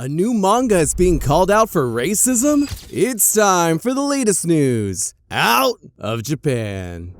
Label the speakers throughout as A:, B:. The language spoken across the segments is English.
A: A new manga is being called out for racism? It's time for the latest news out of Japan.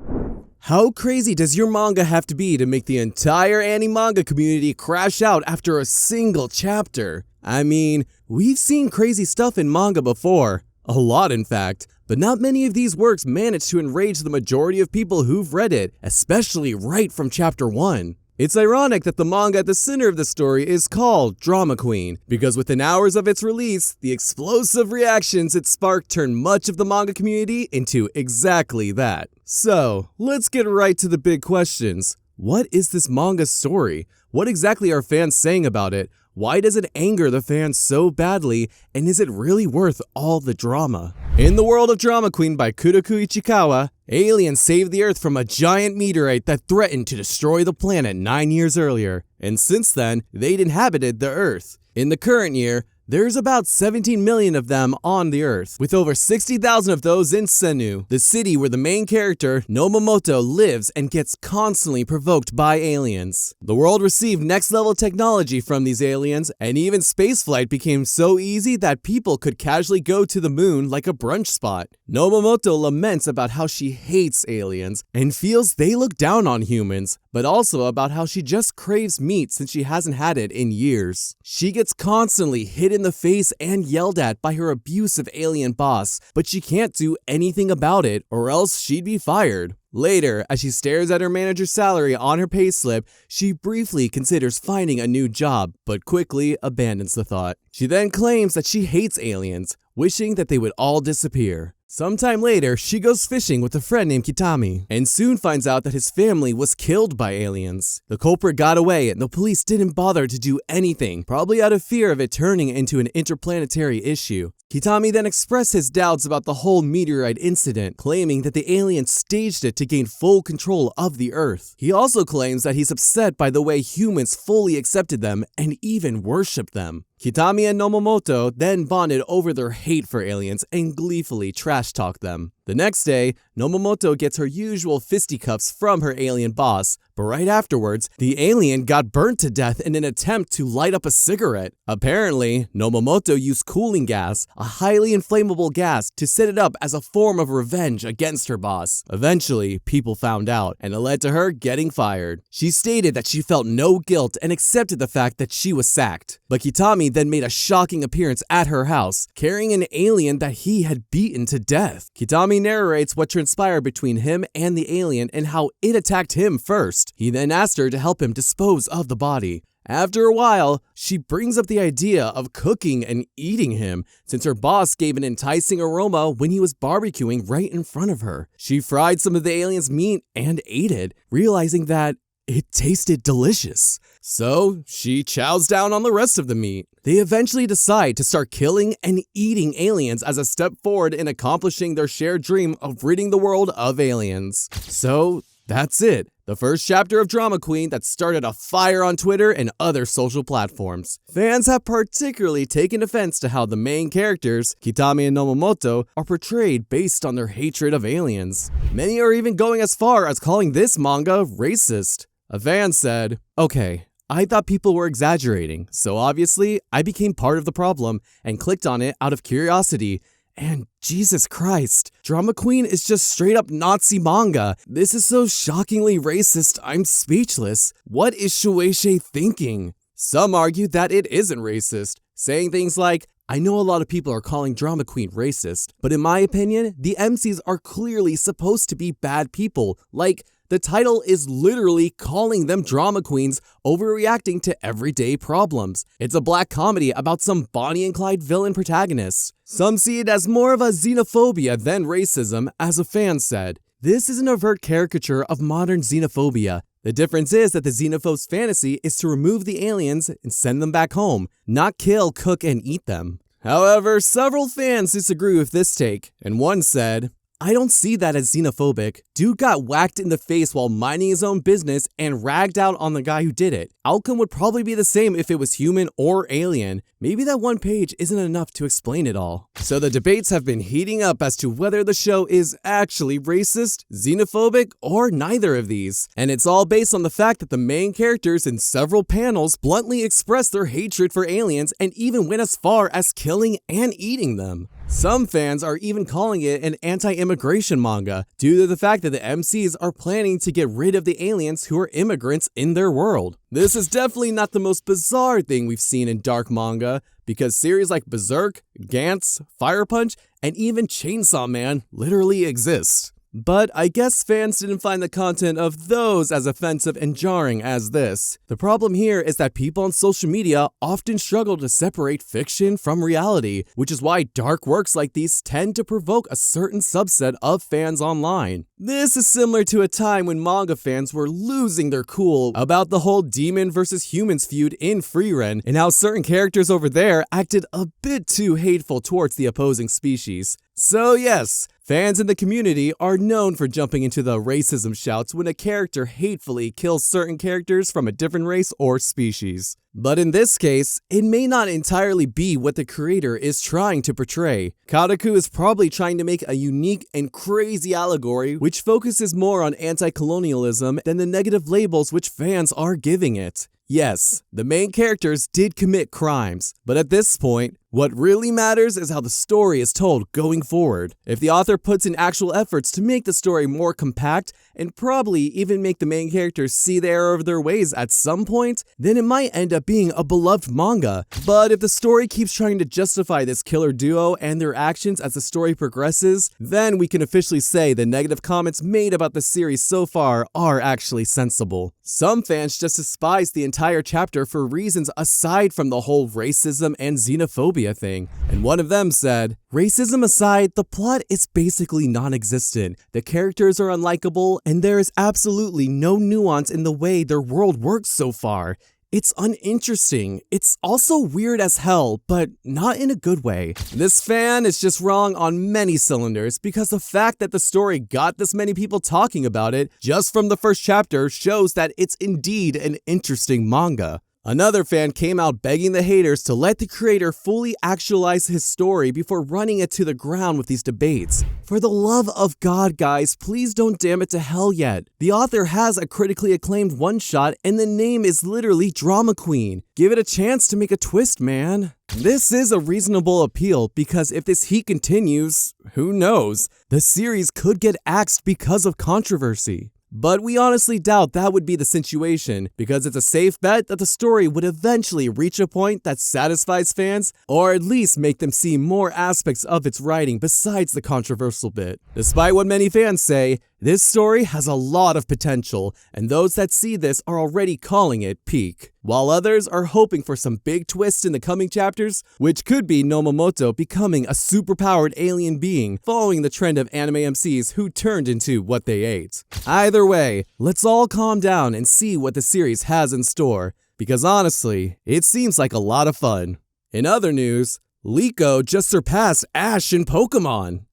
A: How crazy does your manga have to be to make the entire anime-manga community crash out after a single chapter? I mean, we've seen crazy stuff in manga before. A lot, in fact. But not many of these works manage to enrage the majority of people who've read it, especially right from chapter 1. It's ironic that the manga at the center of the story is called Drama Queen, because within hours of its release, the explosive reactions it sparked turned much of the manga community into exactly that. So, let's get right to the big questions. What is this manga story? What exactly are fans saying about it? Why does it anger the fans so badly, and is it really worth all the drama? In the world of Drama Queen by Kuroku Ichikawa, aliens saved the Earth from a giant meteorite that threatened to destroy the planet 9 years earlier, and since then, they'd inhabited the Earth. In the current year, there's about 17 million of them on the Earth, with over 60,000 of those in Senu, the city where the main character, Nomomoto, lives and gets constantly provoked by aliens. The world received next-level technology from these aliens, and even spaceflight became so easy that people could casually go to the moon like a brunch spot. Nomomoto laments about how she hates aliens and feels they look down on humans, but also about how she just craves meat since she hasn't had it in years. She gets constantly hit in the face and yelled at by her abusive alien boss, but she can't do anything about it or else she'd be fired. Later, as she stares at her manager's salary on her payslip, she briefly considers finding a new job, but quickly abandons the thought. She then claims that she hates aliens, wishing that they would all disappear. Sometime later, she goes fishing with a friend named Kitami, and soon finds out that his family was killed by aliens. The culprit got away and the police didn't bother to do anything, probably out of fear of it turning into an interplanetary issue. Kitami then expressed his doubts about the whole meteorite incident, claiming that the aliens staged it to gain full control of the Earth. He also claims that he's upset by the way humans fully accepted them and even worshipped them. Kitami and Nomomoto then bonded over their hate for aliens and gleefully trash-talked them. The next day, Nomomoto gets her usual fisticuffs from her alien boss, but right afterwards, the alien got burnt to death in an attempt to light up a cigarette. Apparently, Nomomoto used cooling gas, a highly inflammable gas, to set it up as a form of revenge against her boss. Eventually, people found out, and it led to her getting fired. She stated that she felt no guilt and accepted the fact that she was sacked. But Kitami then made a shocking appearance at her house, carrying an alien that he had beaten to death. Kitami narrates what transpired between him and the alien and how it attacked him first. He then asked her to help him dispose of the body. After a while, she brings up the idea of cooking and eating him, since her boss gave an enticing aroma when he was barbecuing right in front of her. She fried some of the alien's meat and ate it, realizing that it tasted delicious. So, she chows down on the rest of the meat. They eventually decide to start killing and eating aliens as a step forward in accomplishing their shared dream of ridding the world of aliens. So, that's it. The first chapter of Drama Queen that started a fire on Twitter and other social platforms. Fans have particularly taken offense to how the main characters, Kitami and Nomomoto, are portrayed based on their hatred of aliens. Many are even going as far as calling this manga racist. A fan said, "Okay, I thought people were exaggerating, so obviously I became part of the problem and clicked on it out of curiosity. And Jesus Christ, Drama Queen is just straight up Nazi manga. This is so shockingly racist, I'm speechless. What is Shueisha thinking?" Some argue that it isn't racist, saying things like, "I know a lot of people are calling Drama Queen racist, but in my opinion, the MCs are clearly supposed to be bad people. Like, the title is literally calling them drama queens overreacting to everyday problems. It's a black comedy about some Bonnie and Clyde villain protagonists." Some see it as more of a xenophobia than racism, as a fan said. "This is an overt caricature of modern xenophobia. The difference is that the xenophobe's fantasy is to remove the aliens and send them back home, not kill, cook, and eat them." However, several fans disagree with this take, and one said, I don't see that as xenophobic. Dude got whacked in the face while minding his own business and ragged out on the guy who did it. Outcome would probably be the same if it was human or alien. Maybe that one page isn't enough to explain it all. So the debates have been heating up as to whether the show is actually racist, xenophobic, or neither of these. And it's all based on the fact that the main characters in several panels bluntly express their hatred for aliens and even went as far as killing and eating them. Some fans are even calling it an anti-immigration manga due to the fact that the MCs are planning to get rid of the aliens who are immigrants in their world. This is definitely not the most bizarre thing we've seen in dark manga, because series like Berserk, Gantz, Fire Punch, and even Chainsaw Man literally exist. But I guess fans didn't find the content of those as offensive and jarring as this. The problem here is that people on social media often struggle to separate fiction from reality, which is why dark works like these tend to provoke a certain subset of fans online. This is similar to a time when manga fans were losing their cool about the whole demon versus humans feud in Frieren, and how certain characters over there acted a bit too hateful towards the opposing species. So yes, fans in the community are known for jumping into the racism shouts when a character hatefully kills certain characters from a different race or species. But in this case, it may not entirely be what the creator is trying to portray. Kataku is probably trying to make a unique and crazy allegory which focuses more on anti-colonialism than the negative labels which fans are giving it. Yes, the main characters did commit crimes, but at this point, what really matters is how the story is told going forward. If the author puts in actual efforts to make the story more compact and probably even make the main characters see the error of their ways at some point, then it might end up being a beloved manga. But if the story keeps trying to justify this killer duo and their actions as the story progresses, then we can officially say the negative comments made about the series so far are actually sensible. Some fans just despise the entire chapter for reasons aside from the whole racism and xenophobia thing. And one of them said, "Racism aside, the plot is basically non-existent. The characters are unlikable, and there is absolutely no nuance in the way their world works so far. It's uninteresting. It's also weird as hell, but not in a good way." This fan is just wrong on many cylinders, because the fact that the story got this many people talking about it just from the first chapter shows that it's indeed an interesting manga. Another fan came out begging the haters to let the creator fully actualize his story before running it to the ground with these debates. For the love of God, guys, please don't damn it to hell yet. The author has a critically acclaimed one-shot and the name is literally Drama Queen. Give it a chance to make a twist, man. This is a reasonable appeal because if this heat continues, who knows? The series could get axed because of controversy. But we honestly doubt that would be the situation, because it's a safe bet that the story would eventually reach a point that satisfies fans, or at least make them see more aspects of its writing besides the controversial bit. Despite what many fans say, this story has a lot of potential, and those that see this are already calling it peak, while others are hoping for some big twist in the coming chapters, which could be Nomomoto becoming a superpowered alien being, following the trend of anime MCs who turned into what they ate. Either way, let's all calm down and see what the series has in store, because honestly, it seems like a lot of fun. In other news, Liko just surpassed Ash in Pokemon.